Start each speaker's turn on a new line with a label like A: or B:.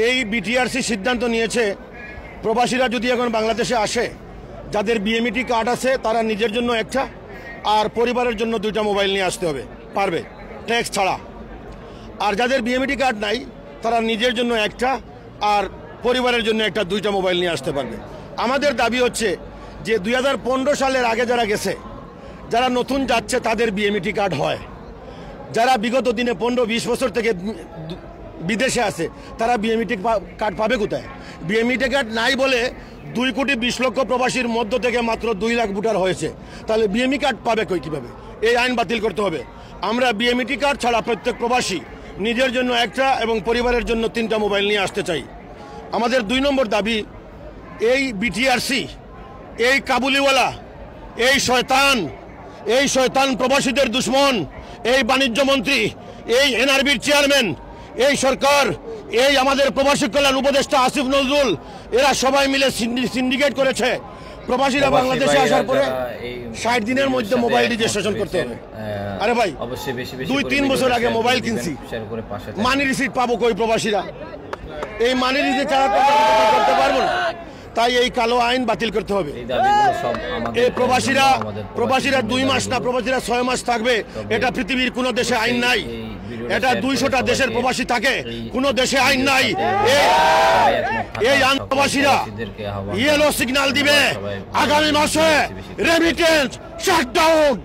A: এই বিটিআরসি সিদ্ধান্ত নিয়েছে প্রবাসীরা যদি এখন বাংলাদেশে আসে, যাদের বিএমইটি কার্ড আছে তারা নিজের জন্য একটা আর পরিবারের জন্য দুইটা মোবাইল নিয়ে আসতে হবে, পারবে ট্যাক্স ছাড়া। আর যাদের বিএমইটি কার্ড নাই তারা নিজের জন্য একটা আর পরিবারের জন্য একটা, দুইটা মোবাইল নিয়ে আসতে পারবে। আমাদের দাবি হচ্ছে যে 2015 সালের আগে যারা গেছে, যারা নতুন যাচ্ছে তাদের বিএমইটি কার্ড হয়। যারা বিগত দিনে 15-20 বছর থেকে বিদেশে আছে তারা বিএমইটি কার্ড পাবে কোথায়? বিএমইটি কার্ড নাই বলে 2,20,00,000 প্রবাসীর মধ্য থেকে মাত্র 2 লাখ ভোটার হয়েছে। তাহলে বিএমই কার্ড পাবে কিভাবে? এই আইন বাতিল করতে হবে। আমরা বিএমইটি কার্ড ছাড়া প্রত্যেক প্রবাসী নিজের জন্য একটা এবং পরিবারের জন্য 3টা মোবাইল নিয়ে আসতে চাই। আমাদের 2 নম্বর দাবি, এই বিটিআরসি, এই কাবুলিওয়ালা, এই শয়তান প্রবাসীদের দুশ্মন, এই বাণিজ্য মন্ত্রী, এই এনআরবির চেয়ারম্যান, এই সরকার, এই আমাদের প্রবাসী কল্যাণ উপদেষ্টা আসিফ নজরুল, এরা সবাই মিলে সিন্ডিকেট করেছে। প্রবাসীরা বাংলাদেশে আসার পরে 60 দিনের মধ্যে মোবাইল রেজিস্ট্রেশন করতে হবে। আরে ভাই, 2-3 বছর আগে মোবাইল কিনছি, মানি রিসিট পাবো কই? প্রবাসীরা এই মানি রিসিট ছাড়া করতে পারবো না। তাই এই কালো আইন বাতিল করতে হবে। এই প্রবাসীরা 2 মাস না, প্রবাসীরা 6 মাস থাকবে, এটা পৃথিবীর কোনো দেশে আইন নাই। এটা 200টা দেশের প্রবাসী থাকে, কোনো দেশে আইন নাই। এই প্রবাসীরা ইয়েলো সিগন্যাল দিবে আগামী মাসে রেমিটেন্স শাটডাউন।